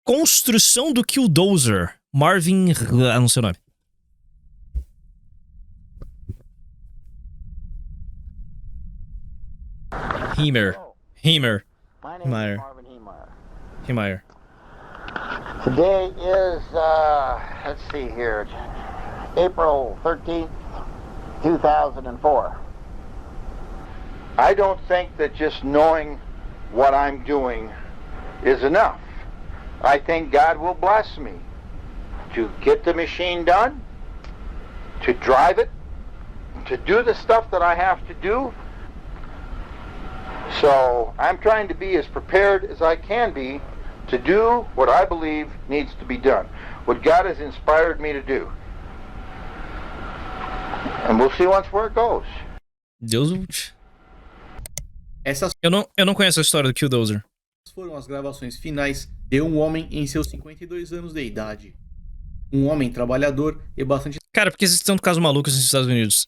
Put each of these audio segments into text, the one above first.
construção do Killdozer. Marvin... Ah, não sei o nome. Heemeyer. My name Heemeyer. is Marvin Heemeyer. Heemeyer. Today is, let's see here, April 13th, 2004. I don't think that just knowing what I'm doing is enough. I think God will bless me to get the machine done, to drive it, to do the stuff that I have to do. So I'm trying to be as prepared as I can be to do what I believe needs to be done, what God has inspired me to do. And we'll see once where it goes. Deus... Essas Eu não conheço a história do Killdozer. foram as gravações finais de um homem em seus 52 anos de idade. Um homem trabalhador e bastante... Cara, por que existem tantos casos malucos nos Estados Unidos?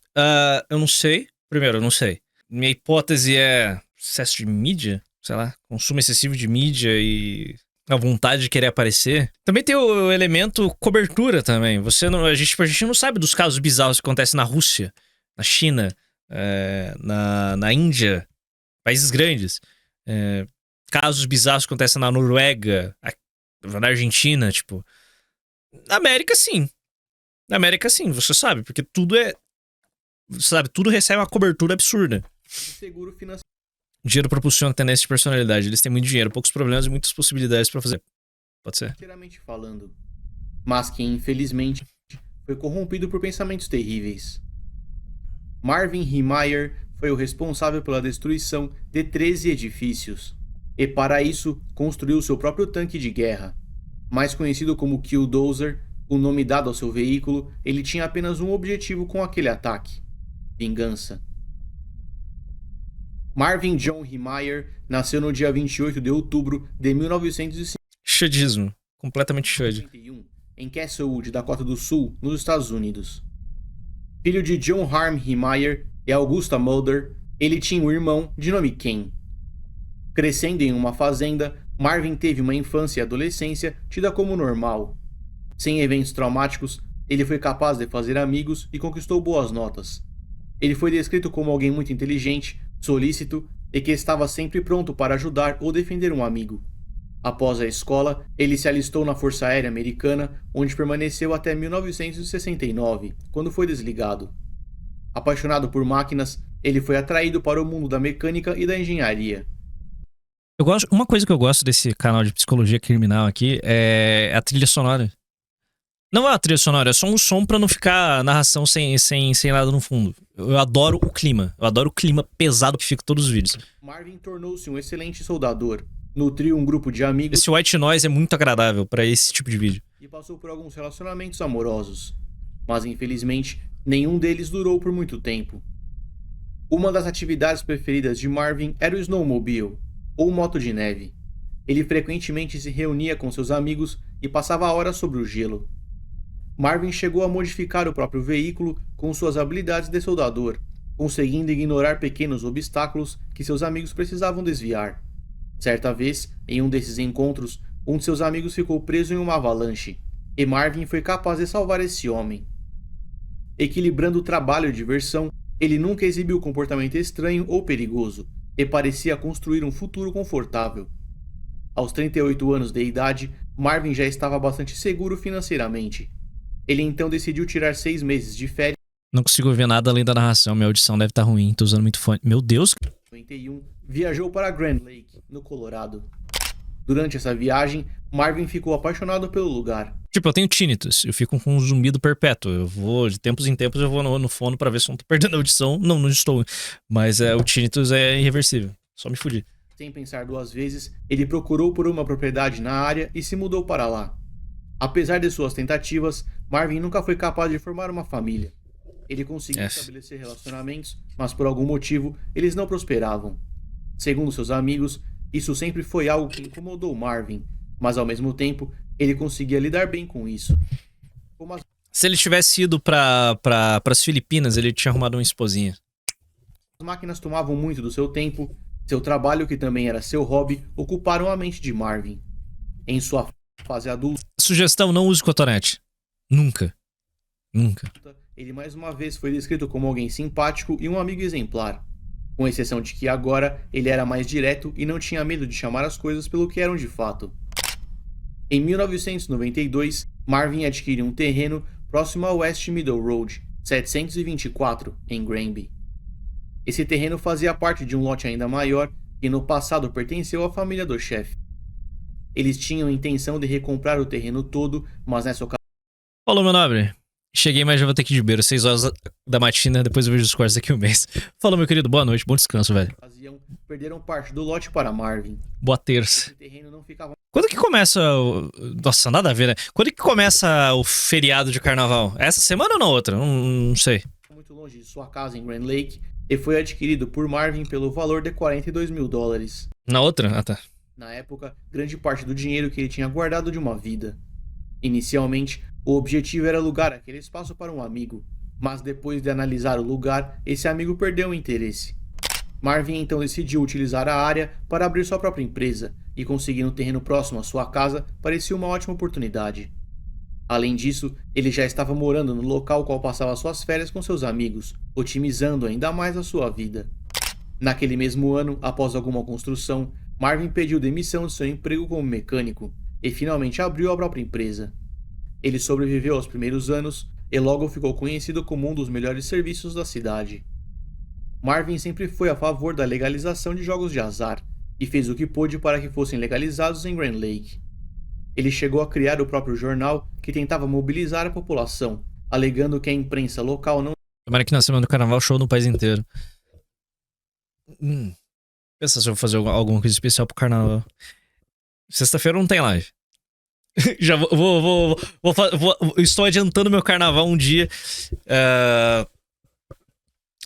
Eu não sei. Primeiro, eu não sei. Minha hipótese é excesso de mídia, sei lá, consumo excessivo de mídia e a vontade de querer aparecer. Também tem o elemento cobertura também. A gente não sabe dos casos bizarros que acontecem na Rússia, na China, na Índia, países grandes. Casos bizarros que acontecem na Noruega, na Argentina, tipo... Na América, sim. Na América, sim, você sabe, porque tudo é... Sabe, tudo recebe uma cobertura absurda. seguro financeiro. Dinheiro propulsiona tendência de personalidade. Eles têm muito dinheiro, poucos problemas e muitas possibilidades pra fazer. Pode ser. Financeiramente falando, mas que infelizmente foi corrompido por pensamentos terríveis. Marvin Heemeyer foi o responsável pela destruição de 13 edifícios, e para isso construiu seu próprio tanque de guerra. Mais conhecido como Killdozer, o nome dado ao seu veículo, ele tinha apenas um objetivo com aquele ataque: vingança. Marvin John Heemeyer nasceu no dia 28 de outubro de 1951. Chudismo. Completamente chud. Em Castlewood, Dakota do Sul, nos Estados Unidos. Filho de John Harm Heemeyer e Augusta Mulder, ele tinha um irmão de nome Ken. Crescendo em uma fazenda, Marvin teve uma infância e adolescência tida como normal. Sem eventos traumáticos, ele foi capaz de fazer amigos e conquistou boas notas. Ele foi descrito como alguém muito inteligente, solícito e que estava sempre pronto para ajudar ou defender um amigo. Após a escola, ele se alistou na Força Aérea Americana, onde permaneceu até 1969, quando foi desligado. Apaixonado por máquinas, ele foi atraído para o mundo da mecânica e da engenharia. Uma coisa que eu gosto desse canal de psicologia criminal aqui é a trilha sonora. Não é a trilha sonora, é só um som pra não ficar narração sem nada no fundo. Eu adoro o clima. Eu adoro o clima pesado que fica em todos os vídeos. Marvin tornou-se um excelente soldador, nutriu um grupo de amigos... Esse white noise é muito agradável pra esse tipo de vídeo. E passou por alguns relacionamentos amorosos. Mas infelizmente, nenhum deles durou por muito tempo. Uma das atividades preferidas de Marvin era o snowmobile, ou moto de neve. Ele frequentemente se reunia com seus amigos e passava horas sobre o gelo. Marvin chegou a modificar o próprio veículo com suas habilidades de soldador, conseguindo ignorar pequenos obstáculos que seus amigos precisavam desviar. Certa vez, em um desses encontros, um de seus amigos ficou preso em uma avalanche, e Marvin foi capaz de salvar esse homem. Equilibrando o trabalho e diversão, ele nunca exibiu comportamento estranho ou perigoso, e parecia construir um futuro confortável. Aos 38 anos de idade, Marvin já estava bastante seguro financeiramente. Ele então decidiu tirar 6 meses de férias. Não consigo ver nada além da narração, minha audição deve estar ruim, tô usando muito fone. Meu Deus! Em 91, viajou para Grand Lake, no Colorado. Durante essa viagem, Marvin ficou apaixonado pelo lugar. Tipo, eu tenho tinnitus, eu fico com um zumbido perpétuo. Eu vou, de tempos em tempos, eu vou no fono pra ver se eu não tô perdendo a audição. Não estou. Mas o tinnitus é irreversível. Só me fudir. Sem pensar duas vezes, ele procurou por uma propriedade na área e se mudou para lá. Apesar de suas tentativas, Marvin nunca foi capaz de formar uma família. Ele conseguiu estabelecer relacionamentos, mas por algum motivo, eles não prosperavam. Segundo seus amigos, isso sempre foi algo que incomodou Marvin, mas ao mesmo tempo, ele conseguia lidar bem com isso. Se ele tivesse ido para as Filipinas, ele tinha arrumado uma esposinha. As máquinas tomavam muito do seu tempo, seu trabalho, que também era seu hobby, ocuparam a mente de Marvin. Em sua fase adulta, Sugestão, não use cotonete. Nunca. Nunca. ele mais uma vez foi descrito como alguém simpático e um amigo exemplar, com exceção de que agora ele era mais direto e não tinha medo de chamar as coisas pelo que eram de fato. Em 1992, Marvin adquiriu um terreno próximo a West Middle Road, 724, em Granby. Esse terreno fazia parte de um lote ainda maior que no passado pertenceu à família do chefe. Eles tinham a intenção de recomprar o terreno todo, mas nessa Falou, meu nobre. Cheguei, mas já vou ter que ir de beira. 6 horas da matina, depois eu vejo os cortes daqui um mês. Falou, meu querido. Boa noite. Bom descanso, velho. ocasião perderam parte do lote para Marvin. Boa terça. O terreno não ficava Quando que começa o... Nossa, nada a ver, né? Quando que começa o feriado de carnaval? Essa semana ou na outra? Não sei. muito longe de sua casa em Grand Lake e foi adquirido por Marvin pelo valor de $42 mil. Na outra? Ah, tá. Na época, grande parte do dinheiro que ele tinha guardado de uma vida. Inicialmente, o objetivo era alugar aquele espaço para um amigo, mas depois de analisar o lugar, esse amigo perdeu o interesse. Marvin então decidiu utilizar a área para abrir sua própria empresa, e conseguir um terreno próximo à sua casa parecia uma ótima oportunidade. Além disso, ele já estava morando no local qual passava suas férias com seus amigos, otimizando ainda mais a sua vida. Naquele mesmo ano, após alguma construção, Marvin pediu demissão de seu emprego como mecânico e finalmente abriu a própria empresa. Ele sobreviveu aos primeiros anos e logo ficou conhecido como um dos melhores serviços da cidade. Marvin sempre foi a favor da legalização de jogos de azar e fez o que pôde para que fossem legalizados em Grand Lake. Ele chegou a criar o próprio jornal que tentava mobilizar a população, alegando que a imprensa local não Tomara que na semana do carnaval show no país inteiro. Pensa se eu vou fazer alguma coisa especial pro carnaval. Sexta-feira não tem live. Já estou adiantando meu carnaval um dia.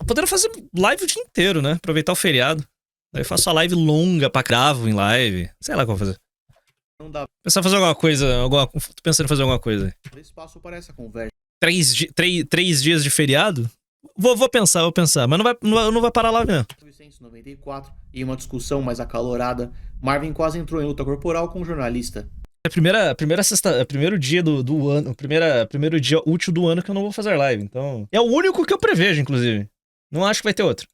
Podendo fazer live o dia inteiro, né? Aproveitar o feriado. Aí eu faço a live longa pra cravo em live. Sei lá o que eu vou fazer. dá Pensar em fazer alguma coisa. Tô pensando em fazer alguma coisa. espaço para essa conversa. 3 dias de feriado? Vou pensar. Mas não vai parar lá mesmo. Em 1994, em uma discussão mais acalorada, Marvin quase entrou em luta corporal com um jornalista. É primeiro dia do ano, primeiro dia útil do ano que eu não vou fazer live, então... É o único que eu prevejo, inclusive. Não acho que vai ter outro.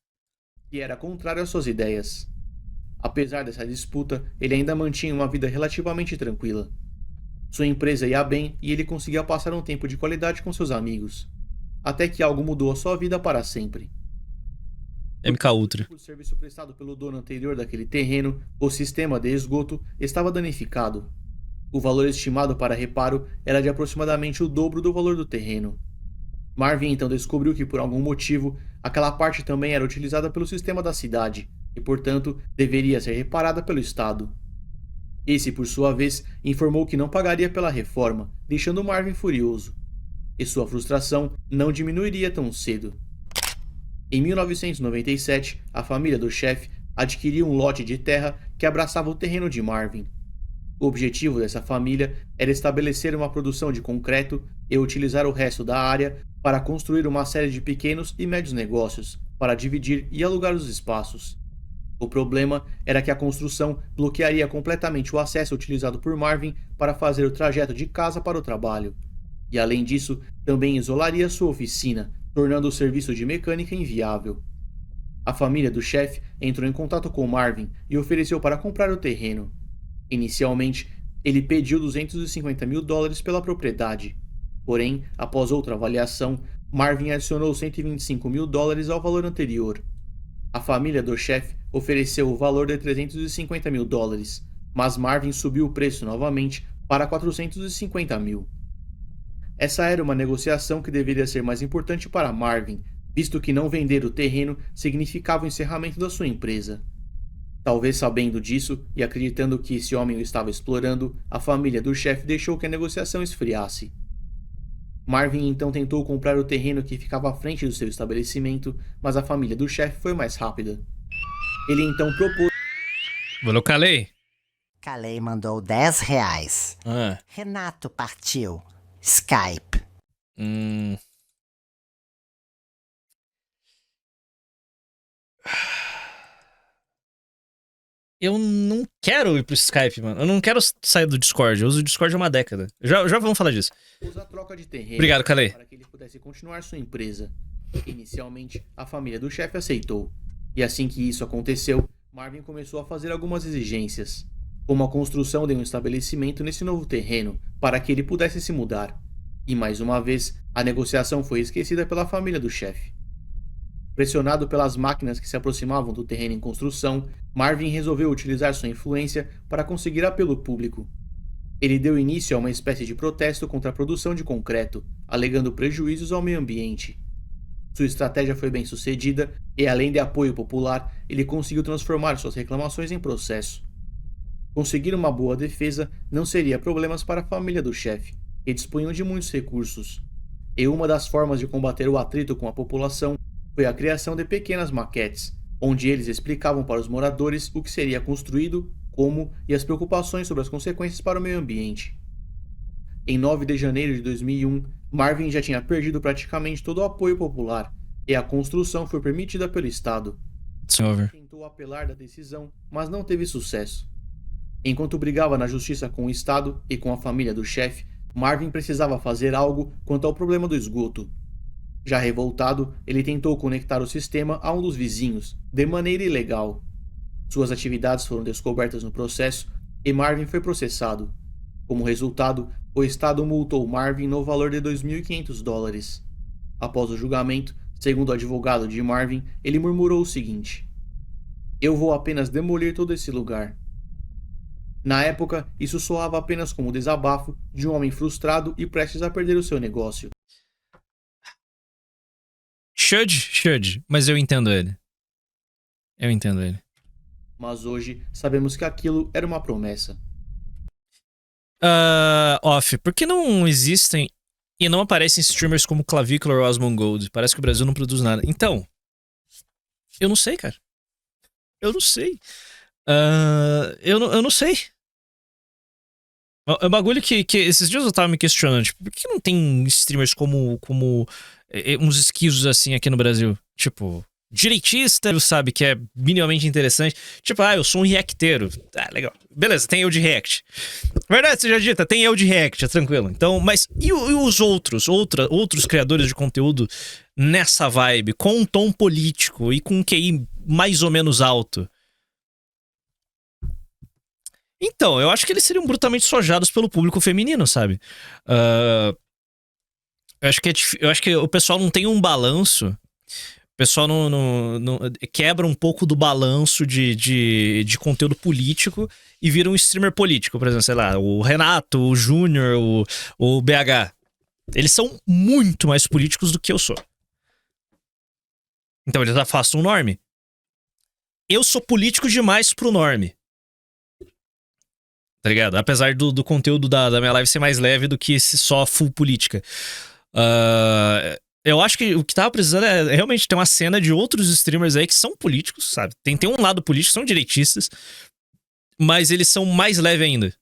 E era contrário às suas ideias. Apesar dessa disputa, ele ainda mantinha uma vida relativamente tranquila. Sua empresa ia bem e ele conseguia passar um tempo de qualidade com seus amigos. Até que algo mudou a sua vida para sempre. MK Ultra. Por serviço prestado pelo dono anterior daquele terreno, o sistema de esgoto estava danificado. O valor estimado para reparo era de aproximadamente o dobro do valor do terreno. Marvin então descobriu que, por algum motivo, aquela parte também era utilizada pelo sistema da cidade e, portanto, deveria ser reparada pelo Estado. Esse, por sua vez, informou que não pagaria pela reforma, deixando Marvin furioso. E sua frustração não diminuiria tão cedo. Em 1997, a família do chefe adquiriu um lote de terra que abraçava o terreno de Marvin. O objetivo dessa família era estabelecer uma produção de concreto e utilizar o resto da área para construir uma série de pequenos e médios negócios, para dividir e alugar os espaços. O problema era que a construção bloquearia completamente o acesso utilizado por Marvin para fazer o trajeto de casa para o trabalho. E além disso, também isolaria sua oficina, tornando o serviço de mecânica inviável. A família do chefe entrou em contato com Marvin e ofereceu para comprar o terreno. Inicialmente, ele pediu $250 mil pela propriedade. Porém, após outra avaliação, Marvin adicionou $125 mil ao valor anterior. A família do chefe ofereceu o valor de $350 mil, mas Marvin subiu o preço novamente para $450 mil. Essa era uma negociação que deveria ser mais importante para Marvin, visto que não vender o terreno significava o encerramento da sua empresa. Talvez sabendo disso e acreditando que esse homem o estava explorando, a família do chefe deixou que a negociação esfriasse. Marvin então tentou comprar o terreno que ficava à frente do seu estabelecimento, mas a família do chefe foi mais rápida. Ele então propôs... Valeu, Calei. Calei mandou R$10. Renato partiu. Skype. Eu não quero ir pro Skype, mano. Eu não quero sair do Discord. Eu uso o Discord há uma década. Já vamos falar disso. Usa a troca de terreno. Obrigado, Kalei. Para que ele pudesse continuar sua empresa. Inicialmente, a família do chefe aceitou. E assim que isso aconteceu, Marvin começou a fazer algumas exigências, como a construção de um estabelecimento nesse novo terreno, para que ele pudesse se mudar. E mais uma vez, a negociação foi esquecida pela família do chefe. Pressionado pelas máquinas que se aproximavam do terreno em construção, Marvin resolveu utilizar sua influência para conseguir apelo público. Ele deu início a uma espécie de protesto contra a produção de concreto, alegando prejuízos ao meio ambiente. Sua estratégia foi bem sucedida e, além de apoio popular, ele conseguiu transformar suas reclamações em processo. Conseguir uma boa defesa não seria problemas para a família do chefe, que dispunham de muitos recursos. E uma das formas de combater o atrito com a população foi a criação de pequenas maquetes, onde eles explicavam para os moradores o que seria construído, como e as preocupações sobre as consequências para o meio ambiente. Em 9 de janeiro de 2001, Marvin já tinha perdido praticamente todo o apoio popular e a construção foi permitida pelo Estado. Ele tentou apelar da decisão, mas não teve sucesso. Enquanto brigava na justiça com o Estado e com a família do chefe, Marvin precisava fazer algo quanto ao problema do esgoto. Já revoltado, ele tentou conectar o sistema a um dos vizinhos, de maneira ilegal. Suas atividades foram descobertas no processo e Marvin foi processado. Como resultado, o Estado multou Marvin no valor de $2.500. Após o julgamento, segundo o advogado de Marvin, ele murmurou o seguinte: "Eu vou apenas demolir todo esse lugar." Na época, isso soava apenas como o desabafo de um homem frustrado e prestes a perder o seu negócio. Should, mas eu entendo ele. Mas hoje, sabemos que aquilo era uma promessa. Off, por que não existem e não aparecem streamers como Clavicular ou Asmongold? Parece que o Brasil não produz nada. Então, eu não sei, cara. Eu não sei. Eu não sei. É um bagulho que esses dias eu tava me questionando, tipo, por que não tem streamers como uns esquisos assim aqui no Brasil? Tipo, direitista, sabe, que é minimamente interessante. Tipo, eu sou um reacteiro. Legal. Beleza, tem eu de react. Verdade, seja dita, tem eu de react, é tranquilo. Então, mas e os outros criadores de conteúdo nessa vibe, com um tom político e com um QI mais ou menos alto? Então, eu acho que eles seriam brutalmente sojados pelo público feminino, sabe? Eu acho que o pessoal não tem um balanço. O pessoal não quebra um pouco do balanço de conteúdo político e vira um streamer político. Por exemplo, sei lá, o Renato, o Júnior, o BH. Eles são muito mais políticos do que eu sou. Então eles afastam o norme. Eu sou político demais pro norme. Tá ligado? Apesar do conteúdo da minha live ser mais leve do que esse só full política. Eu acho que o que tava precisando é realmente ter uma cena de outros streamers aí que são políticos, sabe? Tem um lado político, são direitistas, mas eles são mais leve ainda.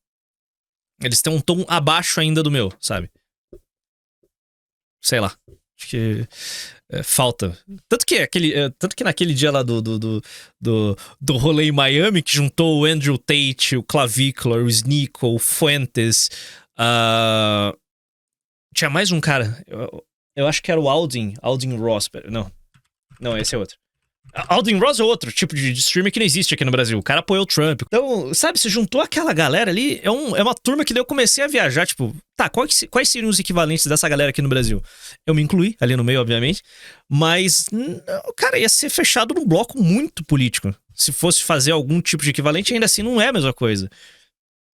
Eles têm um tom abaixo ainda do meu, sabe? Sei lá. Acho que falta. Tanto que naquele dia lá do rolê em Miami, que juntou o Andrew Tate, o Clavicular, o Sneeko, o Fuentes. Tinha mais um cara. Eu acho que era o Aldin Ross. Não, esse é outro. Aldin Ross é outro tipo de streamer que não existe aqui no Brasil. O cara apoiou o Trump. Então, sabe, se juntou aquela galera ali, é uma turma que daí eu comecei a viajar, tipo, tá, quais seriam os equivalentes dessa galera aqui no Brasil? Eu me incluí ali no meio, obviamente, mas, cara, ia ser fechado num bloco muito político. Se fosse fazer algum tipo de equivalente, ainda assim não é a mesma coisa.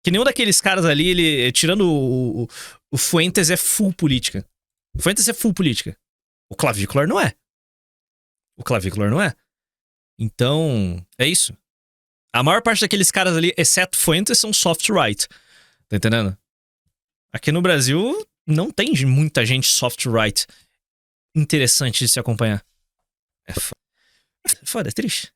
Que nenhum daqueles caras ali, ele, tirando o Fuentes, é full política. O Fuentes é full política. O Clavicular não é. Então, é isso. A maior parte daqueles caras ali, exceto Fuentes, são soft right. Tá entendendo? Aqui no Brasil, não tem muita gente soft right interessante de se acompanhar. É foda, é triste.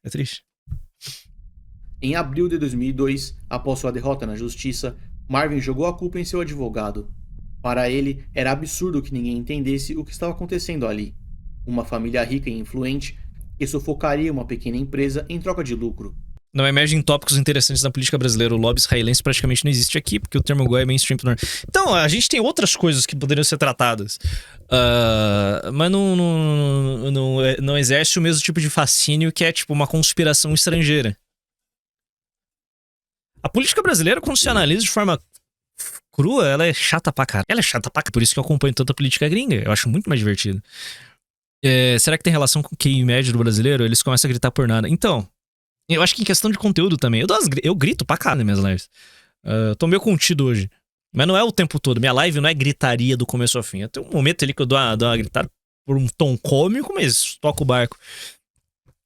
Em abril de 2002, após sua derrota na justiça, Marvin jogou a culpa em seu advogado. Para ele, era absurdo que ninguém entendesse o que estava acontecendo ali. Uma família rica e influente que sufocaria uma pequena empresa em troca de lucro. Não emergem tópicos interessantes na política brasileira. O lobby israelense praticamente não existe aqui, porque o termo goi é mainstream. Então, a gente tem outras coisas que poderiam ser tratadas. Mas não exerce o mesmo tipo de fascínio que é, tipo, uma conspiração estrangeira. A política brasileira, quando se analisa de forma crua, ela é chata pra caralho. Ela é chata pra caralho. Por isso que eu acompanho tanta política gringa. Eu acho muito mais divertido. Será que tem relação com o QI médio do brasileiro? Eles começam a gritar por nada. Então, eu acho que em questão de conteúdo também. Eu grito pra caralho nas minhas lives. Tô meio contido hoje. Mas não é o tempo todo. Minha live não é gritaria do começo ao fim. Tem um momento ali que eu dou uma gritada por um tom cômico, mas toco o barco.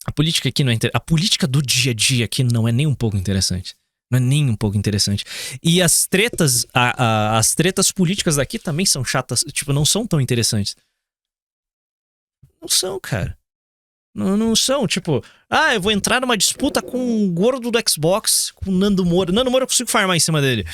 A política aqui não é A política do dia a dia aqui não é nem um pouco interessante. Não é nem um pouco interessante. E as tretas, as tretas políticas daqui também são chatas. Tipo, não são tão interessantes. Não são, cara. Não são, tipo... eu vou entrar numa disputa com o gordo do Xbox, com o Nando Moura. Nando Moura eu consigo farmar em cima dele.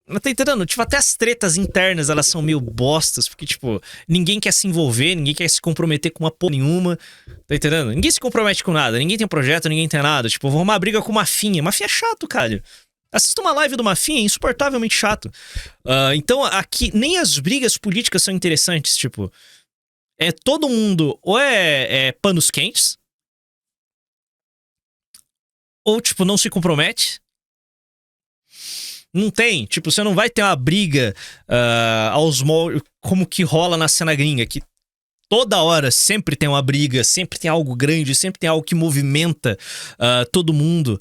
Mas tá entendendo? Tipo, até as tretas internas, elas são meio bostas. Porque, tipo, ninguém quer se envolver, ninguém quer se comprometer com uma porra nenhuma. Tá entendendo? Ninguém se compromete com nada. Ninguém tem projeto, ninguém tem nada. Tipo, eu vou arrumar briga com o Mafinha. Mafinha é chato, cara. Assista uma live do Mafinha, é insuportavelmente chato. Então, aqui, nem as brigas políticas são interessantes, tipo... todo mundo ou é panos quentes, ou, tipo, não se compromete. Não tem, tipo, você não vai ter uma briga como que rola na cena gringa, que toda hora sempre tem uma briga, sempre tem algo grande, sempre tem algo que movimenta todo mundo.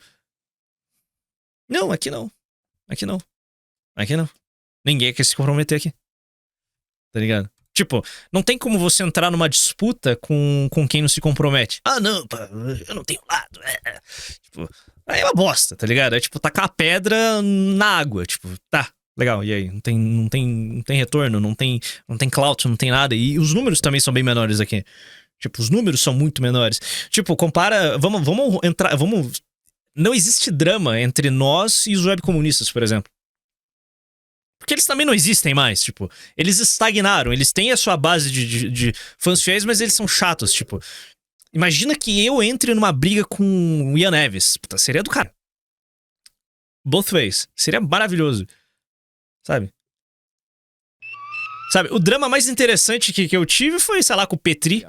Não, aqui não. Aqui não. Aqui não. Ninguém quer se comprometer aqui. Tá ligado? Tipo, não tem como você entrar numa disputa com quem não se compromete. Não, pá, eu não tenho lado. Tipo, aí é uma bosta, tá ligado? É tipo tacar a pedra na água. Tipo, tá, legal, e aí? Não tem retorno, não tem clout, não tem nada. E os números também são bem menores aqui. Tipo, os números são muito menores. Tipo, compara. Vamos entrar. Não existe drama entre nós e os webcomunistas, por exemplo. Porque eles também não existem mais, tipo... Eles estagnaram, eles têm a sua base de fãs fiéis, mas eles são chatos, tipo... Imagina que eu entre numa briga com o Ian Neves. Puta, seria do cara. Both ways. Seria maravilhoso. Sabe? O drama mais interessante que eu tive foi, sei lá, com o Petri.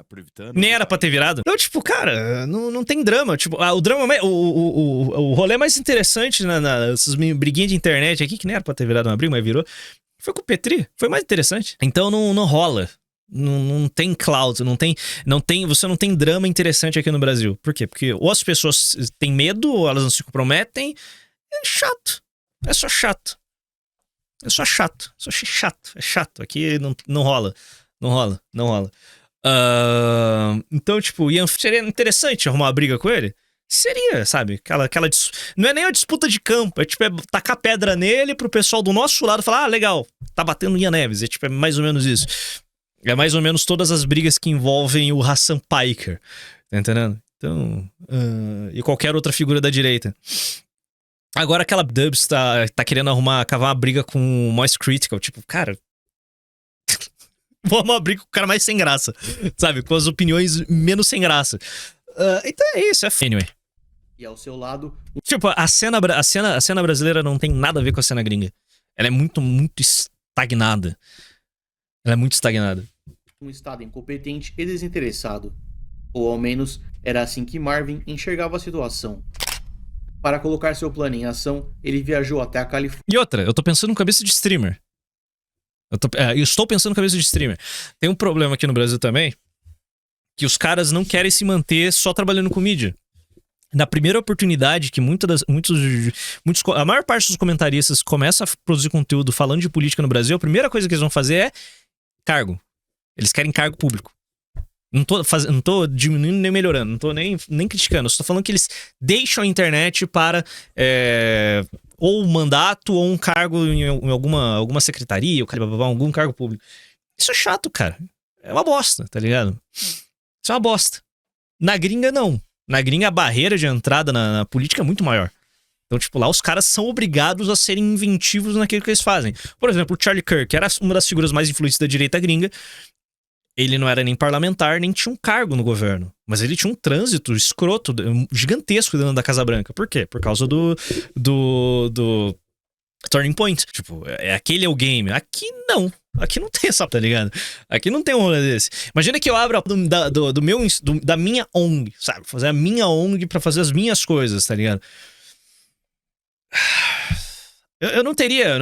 Nem era pra ter virado. Então, tipo, cara, não tem drama. Tipo, o drama... O rolê mais interessante nessas briguinhas de internet aqui, que nem era pra ter virado uma briga, mas virou, foi com o Petri. Foi mais interessante. Então não rola. Não tem cloud, você não tem drama interessante aqui no Brasil. Por quê? Porque ou as pessoas têm medo, ou elas não se comprometem. É chato. É só chato. É só chato. Só chato. É chato. Aqui não rola. Não rola. Então, tipo, seria interessante arrumar uma briga com ele? Seria, sabe? Aquela não é nem uma disputa de campo. É tipo, tacar pedra nele pro pessoal do nosso lado falar, legal, tá batendo Ian Neves. É tipo, é mais ou menos isso. É mais ou menos todas as brigas que envolvem o Hassan Piker. Tá entendendo? Então, e qualquer outra figura da direita. Agora aquela Dubs tá querendo cavar uma briga com o Moist Critical. Tipo, cara... Vou arrumar uma briga com o cara mais sem graça. Sabe? Com as opiniões menos sem graça. Então é isso, anyway. E ao seu lado... Tipo, a cena brasileira não tem nada a ver com a cena gringa. Ela é muito, muito estagnada. Um estado incompetente e desinteressado. Ou ao menos, era assim que Marvin enxergava a situação. Para colocar seu plano em ação, ele viajou até a Califórnia. E outra, eu tô pensando em cabeça de streamer. Eu estou pensando em cabeça de streamer. Tem um problema aqui no Brasil também, que os caras não querem se manter só trabalhando com mídia. Na primeira oportunidade que a maior parte dos comentaristas começa a produzir conteúdo falando de política no Brasil, a primeira coisa que eles vão fazer é cargo. Eles querem cargo público. Não tô diminuindo nem melhorando, não tô nem criticando. Eu só tô falando que eles deixam a internet para ou um mandato ou um cargo em alguma secretaria, algum cargo público. Isso é chato, cara. É uma bosta, tá ligado? Isso é uma bosta. Na gringa, não. Na gringa, a barreira de entrada na política é muito maior. Então, tipo, lá os caras são obrigados a serem inventivos naquilo que eles fazem. Por exemplo, o Charlie Kirk, que era uma das figuras mais influentes da direita gringa, Ele não era nem parlamentar, nem tinha um cargo no governo. Mas ele tinha um trânsito escroto, gigantesco dentro da Casa Branca. Por quê? Por causa do Turning Point. Tipo, aquele é o game. Aqui não. Aqui não tem essa, tá ligado? Aqui não tem um rolê desse. Imagina que eu abro da minha ONG, sabe? Fazer a minha ONG pra fazer as minhas coisas, tá ligado? Eu não teria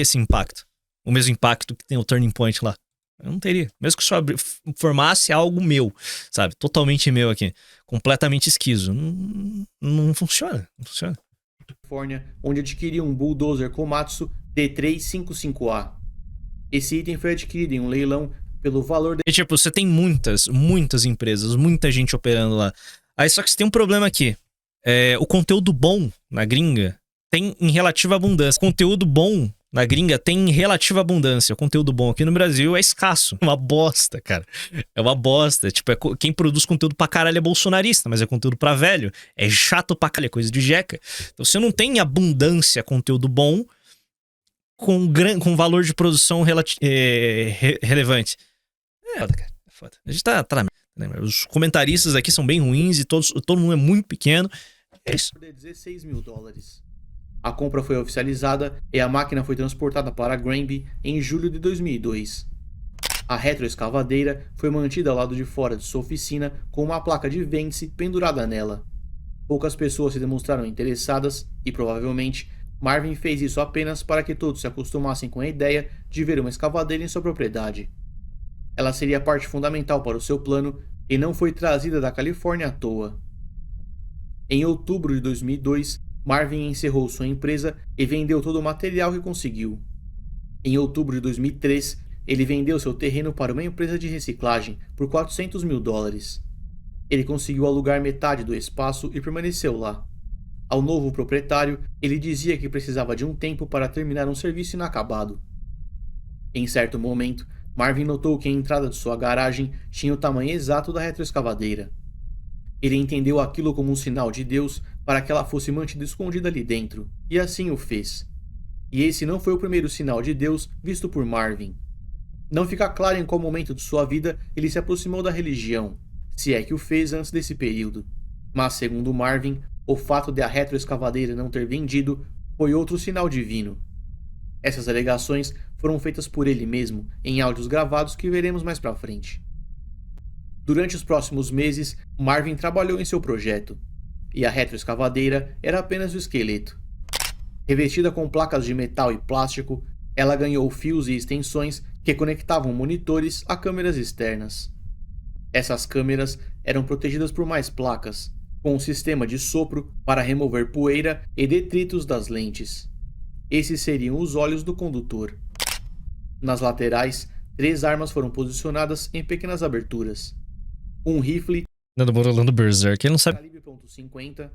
esse impacto. O mesmo impacto que tem o Turning Point lá. Eu não teria. Mesmo que isso formasse algo meu, sabe? Totalmente meu aqui. Completamente esquizo. Não funciona. Não funciona. Califórnia, onde adquiriu um bulldozer Komatsu D355A. Esse item foi adquirido em um leilão pelo valor de... E tipo, você tem muitas empresas, muita gente operando lá. Aí só que você tem um problema aqui. O conteúdo bom na gringa tem em relativa abundância. O conteúdo bom na gringa tem relativa abundância. O conteúdo bom aqui no Brasil é escasso. É uma bosta, cara. É uma bosta. Tipo, quem produz conteúdo pra caralho é bolsonarista, mas é conteúdo pra velho. É chato pra caralho, é coisa de jeca. Então você não tem abundância, conteúdo bom com valor de produção relevante. É foda, cara. É foda. A gente tá na merda. Os comentaristas aqui são bem ruins e todo mundo é muito pequeno. É isso. $16 mil. A compra foi oficializada e a máquina foi transportada para Granby em julho de 2002. A retroescavadeira foi mantida ao lado de fora de sua oficina com uma placa de vende-se pendurada nela. Poucas pessoas se demonstraram interessadas e, provavelmente, Marvin fez isso apenas para que todos se acostumassem com a ideia de ver uma escavadeira em sua propriedade. Ela seria parte fundamental para o seu plano e não foi trazida da Califórnia à toa. Em outubro de 2002, Marvin encerrou sua empresa e vendeu todo o material que conseguiu. Em outubro de 2003, ele vendeu seu terreno para uma empresa de reciclagem por $400 mil. Ele conseguiu alugar metade do espaço e permaneceu lá. Ao novo proprietário, ele dizia que precisava de um tempo para terminar um serviço inacabado. Em certo momento, Marvin notou que a entrada de sua garagem tinha o tamanho exato da retroescavadeira. Ele entendeu aquilo como um sinal de Deus para que ela fosse mantida escondida ali dentro, e assim o fez. E esse não foi o primeiro sinal de Deus visto por Marvin. Não fica claro em qual momento de sua vida ele se aproximou da religião, se é que o fez antes desse período. Mas, segundo Marvin, o fato de a retroescavadeira não ter vendido foi outro sinal divino. Essas alegações foram feitas por ele mesmo em áudios gravados que veremos mais pra frente. Durante os próximos meses, Marvin trabalhou em seu projeto, e a retroescavadeira era apenas o esqueleto. Revestida com placas de metal e plástico, ela ganhou fios e extensões que conectavam monitores a câmeras externas. Essas câmeras eram protegidas por mais placas, com um sistema de sopro para remover poeira e detritos das lentes. Esses seriam os olhos do condutor. Nas laterais, 3 armas foram posicionadas em pequenas aberturas. Um rifle Rolando Berserk, ele não sabe. calibre .50,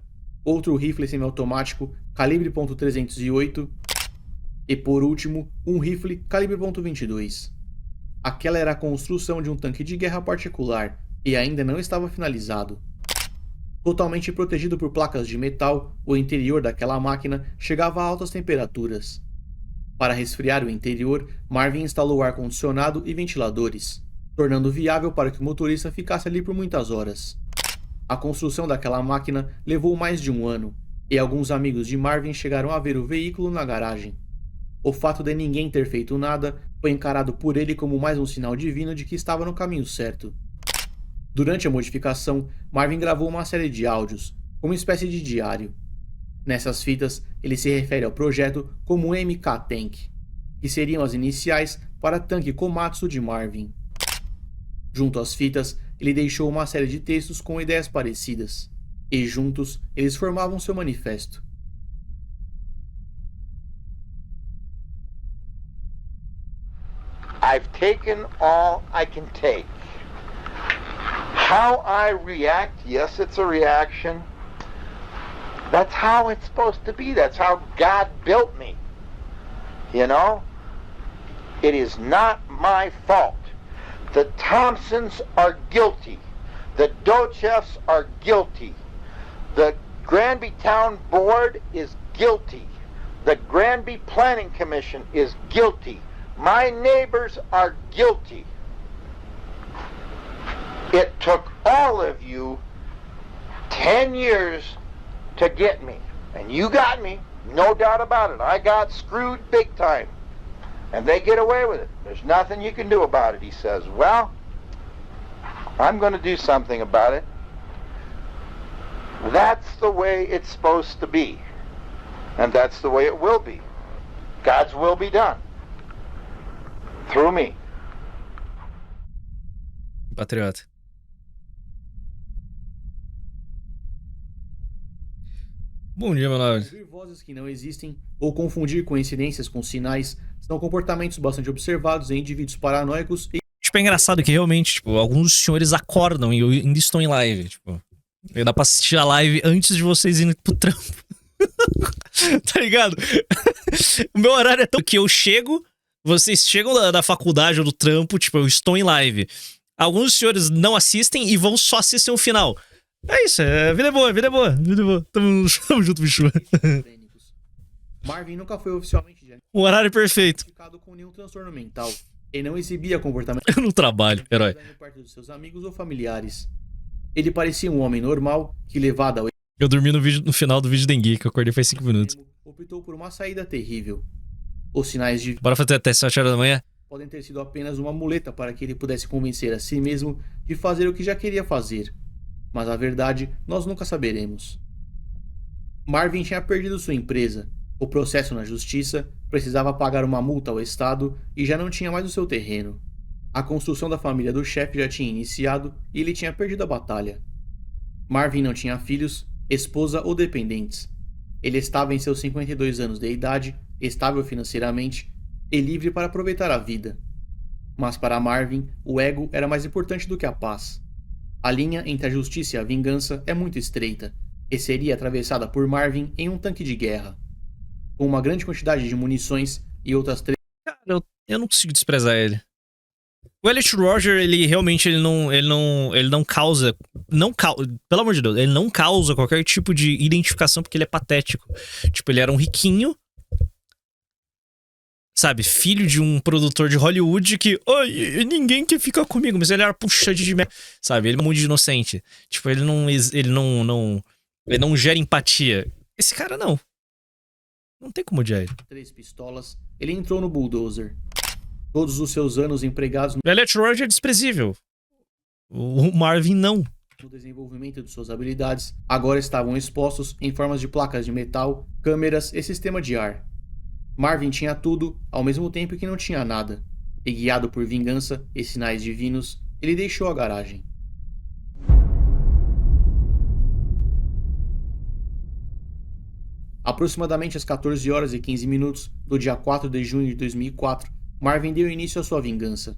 outro rifle semiautomático calibre .308 e, por último, um rifle calibre .22. Aquela era a construção de um tanque de guerra particular e ainda não estava finalizado. Totalmente protegido por placas de metal, o interior daquela máquina chegava a altas temperaturas. Para resfriar o interior, Marvin instalou ar-condicionado e ventiladores, tornando viável para que o motorista ficasse ali por muitas horas. A construção daquela máquina levou mais de 1 ano, e alguns amigos de Marvin chegaram a ver o veículo na garagem. O fato de ninguém ter feito nada foi encarado por ele como mais um sinal divino de que estava no caminho certo. Durante a modificação, Marvin gravou uma série de áudios, como uma espécie de diário. Nessas fitas, ele se refere ao projeto como MK Tank, que seriam as iniciais para Tanque Komatsu de Marvin. Junto às fitas, ele deixou uma série de textos com ideias parecidas, e juntos eles formavam seu manifesto. I've taken all I can take. How I react, yes, it's a reaction. That's how it's supposed to be. That's how God built me. You know? It is not my fault. The Thompsons are guilty. The Dochefs are guilty. The Granby Town Board is guilty. The Granby Planning Commission is guilty. My neighbors are guilty. It took all of you 10 years to get me. And you got me, no doubt about it. I got screwed big time. And they get away with it. There's nothing you can do about it. He says, well, I'm going to do something about it. That's the way it's supposed to be. And that's the way it will be. God's will be done. Through me. Patriota. Bom dia, meu nome. Ouvir vozes que não existem ou confundir coincidências com sinais são comportamentos bastante observados em indivíduos paranoicos e... Tipo, é engraçado que realmente, tipo, alguns dos senhores acordam e ainda estão em live, tipo. Dá pra assistir a live antes de vocês irem pro trampo. Tá ligado? O meu horário é tão que eu chego, vocês chegam da faculdade ou do trampo, tipo, eu estou em live. Alguns senhores não assistem e vão só assistir o final. É isso, vida é boa, vida é boa, vida é boa. Tamo junto, bicho. Marvin nunca foi oficialmente o horário perfeito. diagnosticado com nenhum transtorno mental. Ele não exibia comportamento Eu não trabalho, herói. perto dos seus amigos ou familiares. Ele parecia um homem normal que, levado ao Eu dormi no final do vídeo de Dengue, que eu acordei faz 5 minutos. optou por uma saída terrível. Os sinais de Bora fazer até 7 horas da manhã? podem ter sido apenas uma muleta para que ele pudesse convencer a si mesmo de fazer o que já queria fazer. Mas a verdade, nós nunca saberemos. Marvin tinha perdido sua empresa. O processo na justiça precisava pagar uma multa ao Estado e já não tinha mais o seu terreno. A construção da família do chefe já tinha iniciado e ele tinha perdido a batalha. Marvin não tinha filhos, esposa ou dependentes. Ele estava em seus 52 anos de idade, estável financeiramente e livre para aproveitar a vida. Mas para Marvin, o ego era mais importante do que a paz. A linha entre a justiça e a vingança é muito estreita e seria atravessada por Marvin em um tanque de guerra. Com uma grande quantidade de munições e outras Cara, eu não consigo desprezar ele. O Elliot Rodger, ele realmente ele não causa, pelo amor de Deus, ele não causa qualquer tipo de identificação porque ele é patético. Tipo, ele era um riquinho, sabe, filho de um produtor de Hollywood que, ai, ninguém quer ficar comigo, mas ele era puxa de merda, sabe, ele é muito inocente. Tipo, ele não gera empatia. Esse cara não. Não tem como odiar ele. 3 pistolas, ele entrou no bulldozer. Todos os seus anos empregados O Elliot Rodger é desprezível. O Marvin não. no desenvolvimento de suas habilidades agora estavam expostos em formas de placas de metal, câmeras e sistema de ar. Marvin tinha tudo ao mesmo tempo que não tinha nada, e guiado por vingança e sinais divinos, ele deixou a garagem. Aproximadamente às 14 horas e 15 minutos do dia 4 de junho de 2004, Marvin deu início à sua vingança.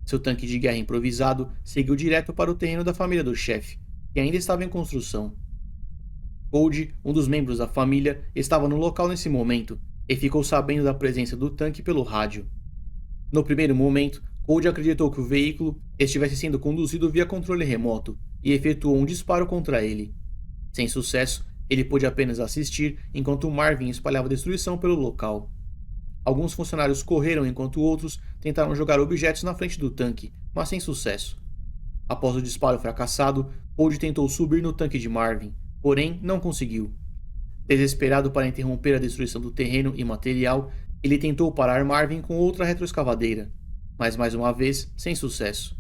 Seu tanque de guerra improvisado seguiu direto para o terreno da família do chefe, que ainda estava em construção. Cody, um dos membros da família, estava no local nesse momento e ficou sabendo da presença do tanque pelo rádio. No primeiro momento, Cody acreditou que o veículo estivesse sendo conduzido via controle remoto e efetuou um disparo contra ele. Sem sucesso, ele pôde apenas assistir enquanto Marvin espalhava destruição pelo local. Alguns funcionários correram enquanto outros tentaram jogar objetos na frente do tanque, mas sem sucesso. Após o disparo fracassado, Cody tentou subir no tanque de Marvin, porém não conseguiu. Desesperado para interromper a destruição do terreno e material, ele tentou parar Marvin com outra retroescavadeira, mas mais uma vez sem sucesso.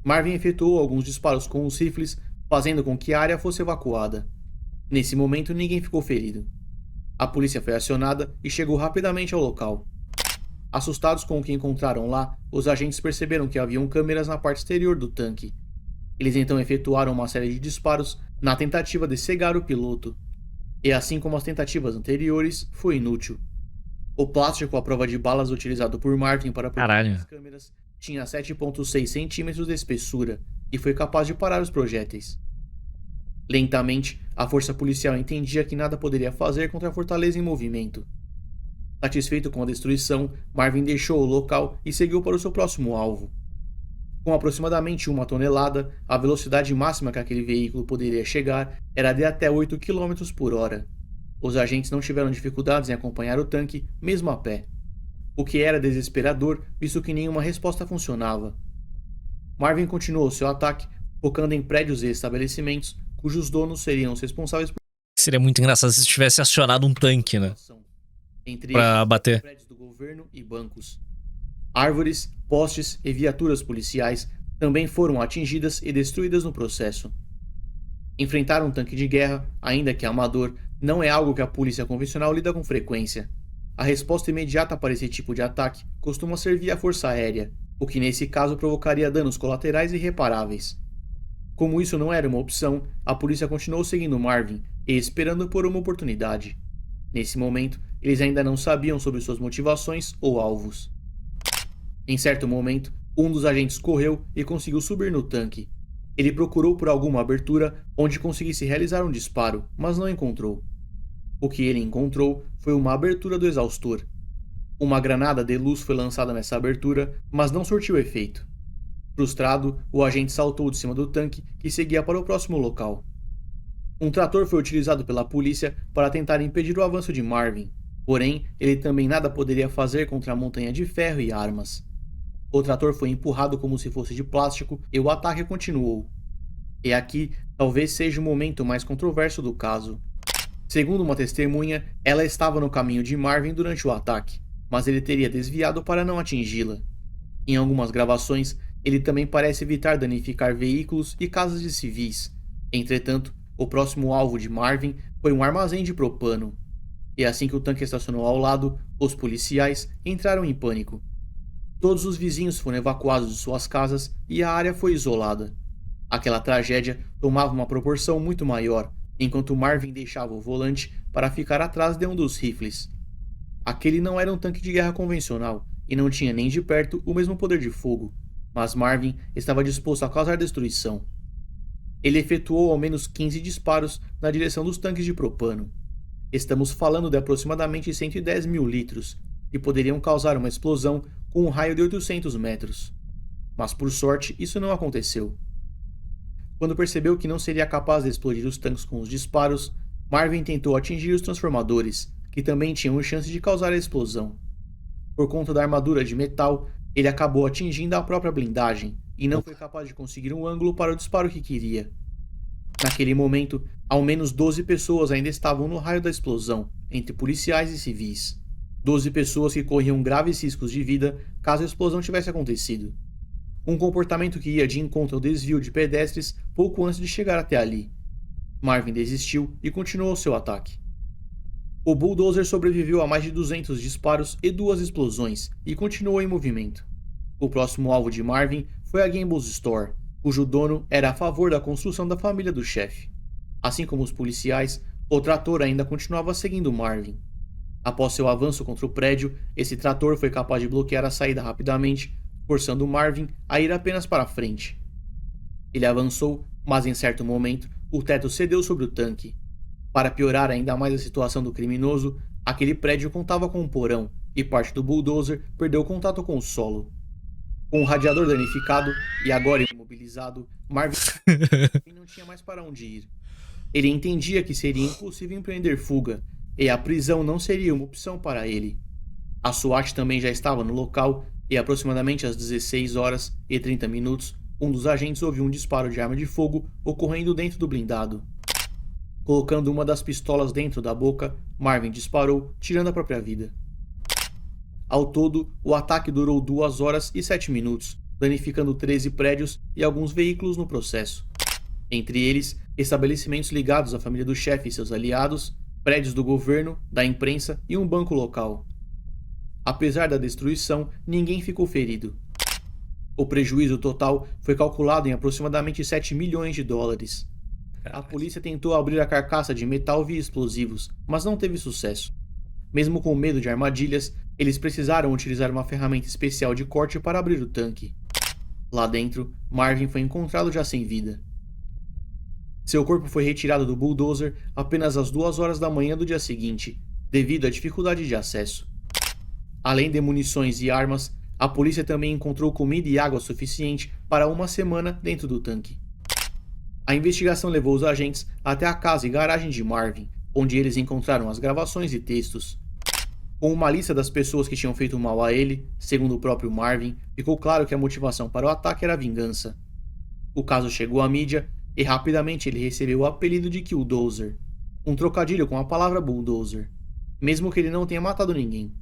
Marvin efetuou alguns disparos com os rifles, fazendo com que a área fosse evacuada. Nesse momento, ninguém ficou ferido. A polícia foi acionada e chegou rapidamente ao local. Assustados com o que encontraram lá, os agentes perceberam que haviam câmeras na parte exterior do tanque. Eles então efetuaram uma série de disparos na tentativa de cegar o piloto. E assim como as tentativas anteriores, foi inútil. O plástico à prova de balas utilizado por Martin para proteger as câmeras tinha 7,6 centímetros de espessura e foi capaz de parar os projéteis. Lentamente, a força policial entendia que nada poderia fazer contra a fortaleza em movimento. Satisfeito com a destruição, Marvin deixou o local e seguiu para o seu próximo alvo. Com aproximadamente 1 tonelada, a velocidade máxima que aquele veículo poderia chegar era de até 8 km por hora. Os agentes não tiveram dificuldades em acompanhar o tanque, mesmo a pé. O que era desesperador, visto que nenhuma resposta funcionava. Marvin continuou seu ataque, focando em prédios e estabelecimentos cujos donos seriam os responsáveis por... Seria muito engraçado se tivesse acionado um tanque, né? Entre pra bater. Prédios do governo e bancos. Árvores, postes e viaturas policiais também foram atingidas e destruídas no processo. Enfrentar um tanque de guerra, ainda que amador, não é algo que a polícia convencional lida com frequência. A resposta imediata para esse tipo de ataque costuma ser via força aérea, o que nesse caso provocaria danos colaterais irreparáveis. Como isso não era uma opção, a polícia continuou seguindo Marvin e esperando por uma oportunidade. Nesse momento, eles ainda não sabiam sobre suas motivações ou alvos. Em certo momento, um dos agentes correu e conseguiu subir no tanque. Ele procurou por alguma abertura onde conseguisse realizar um disparo, mas não encontrou. O que ele encontrou foi uma abertura do exaustor. Uma granada de luz foi lançada nessa abertura, mas não surtiu efeito. Frustrado, o agente saltou de cima do tanque que seguia para o próximo local. Um trator foi utilizado pela polícia para tentar impedir o avanço de Marvin, porém, ele também nada poderia fazer contra a montanha de ferro e armas. O trator foi empurrado como se fosse de plástico e o ataque continuou. E aqui, talvez seja o momento mais controverso do caso. Segundo uma testemunha, ela estava no caminho de Marvin durante o ataque, mas ele teria desviado para não atingi-la. Em algumas gravações, ele também parece evitar danificar veículos e casas de civis. Entretanto, o próximo alvo de Marvin foi um armazém de propano. E assim que o tanque estacionou ao lado, os policiais entraram em pânico. Todos os vizinhos foram evacuados de suas casas e a área foi isolada. Aquela tragédia tomava uma proporção muito maior, enquanto Marvin deixava o volante para ficar atrás de um dos rifles. Aquele não era um tanque de guerra convencional e não tinha nem de perto o mesmo poder de fogo, mas Marvin estava disposto a causar destruição. Ele efetuou ao menos 15 disparos na direção dos tanques de propano. Estamos falando de aproximadamente 110 mil litros, que poderiam causar uma explosão com um raio de 800 metros. Mas por sorte, isso não aconteceu. Quando percebeu que não seria capaz de explodir os tanques com os disparos, Marvin tentou atingir os transformadores, que também tinham chance de causar a explosão. Por conta da armadura de metal, ele acabou atingindo a própria blindagem e não foi capaz de conseguir um ângulo para o disparo que queria. Naquele momento, ao menos 12 pessoas ainda estavam no raio da explosão, entre policiais e civis. 12 pessoas que corriam graves riscos de vida caso a explosão tivesse acontecido. Um comportamento que ia de encontro ao desvio de pedestres pouco antes de chegar até ali. Marvin desistiu e continuou seu ataque. O bulldozer sobreviveu a mais de 200 disparos e 2 explosões e continuou em movimento. O próximo alvo de Marvin foi a Gamble's Store, cujo dono era a favor da construção da família do chefe. Assim como os policiais, o trator ainda continuava seguindo Marvin. Após seu avanço contra o prédio, esse trator foi capaz de bloquear a saída rapidamente, forçando Marvin a ir apenas para frente. Ele avançou, mas em certo momento, o teto cedeu sobre o tanque. Para piorar ainda mais a situação do criminoso, aquele prédio contava com um porão e parte do bulldozer perdeu contato com o solo. Com o radiador danificado e agora imobilizado, Marvin não tinha mais para onde ir. Ele entendia que seria impossível empreender fuga e a prisão não seria uma opção para ele. A SWAT também já estava no local e aproximadamente às 16 horas e 30 minutos, um dos agentes ouviu um disparo de arma de fogo ocorrendo dentro do blindado. Colocando uma das pistolas dentro da boca, Marvin disparou, tirando a própria vida. Ao todo, o ataque durou 2 horas e 7 minutos, danificando 13 prédios e alguns veículos no processo. Entre eles, estabelecimentos ligados à família do chefe e seus aliados, prédios do governo, da imprensa e um banco local. Apesar da destruição, ninguém ficou ferido. O prejuízo total foi calculado em aproximadamente 7 milhões de dólares. A polícia tentou abrir a carcaça de metal via explosivos, mas não teve sucesso. Mesmo com medo de armadilhas, eles precisaram utilizar uma ferramenta especial de corte para abrir o tanque. Lá dentro, Marvin foi encontrado já sem vida. Seu corpo foi retirado do bulldozer apenas às 2 horas da manhã do dia seguinte, devido à dificuldade de acesso. Além de munições e armas, a polícia também encontrou comida e água suficiente para uma semana dentro do tanque. A investigação levou os agentes até a casa e garagem de Marvin, onde eles encontraram as gravações e textos. Com uma lista das pessoas que tinham feito mal a ele, segundo o próprio Marvin, ficou claro que a motivação para o ataque era a vingança. O caso chegou à mídia e rapidamente ele recebeu o apelido de Killdozer, um trocadilho com a palavra bulldozer, mesmo que ele não tenha matado ninguém.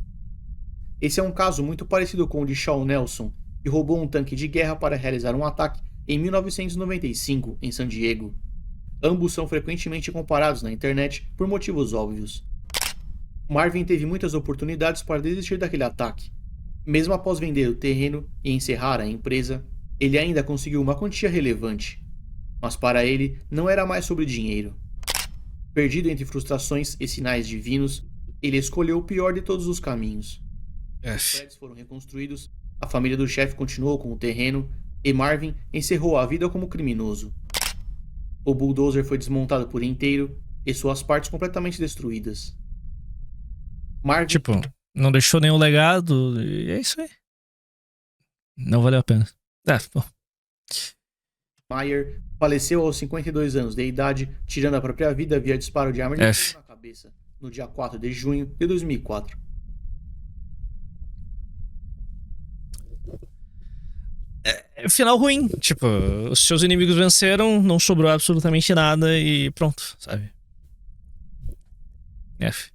Esse é um caso muito parecido com o de Shawn Nelson, que roubou um tanque de guerra para realizar um ataque em 1995 em San Diego. Ambos são frequentemente comparados na internet por motivos óbvios. Marvin teve muitas oportunidades para desistir daquele ataque. Mesmo após vender o terreno e encerrar a empresa, ele ainda conseguiu uma quantia relevante. Mas para ele, não era mais sobre dinheiro. Perdido entre frustrações e sinais divinos, ele escolheu o pior de todos os caminhos. Os prédios foram reconstruídos, a família do chefe continuou com o terreno e Marvin encerrou a vida como criminoso. O bulldozer foi desmontado por inteiro e suas partes completamente destruídas. Marvin... Tipo, não deixou nenhum legado e é isso aí. Não valeu a pena. Bom. Meyer faleceu aos 52 anos de idade, tirando a própria vida via disparo de arma de fogo na cabeça, no dia 4 de junho de 2004. Final ruim. Tipo, os seus inimigos venceram, não sobrou absolutamente nada e pronto, sabe? F.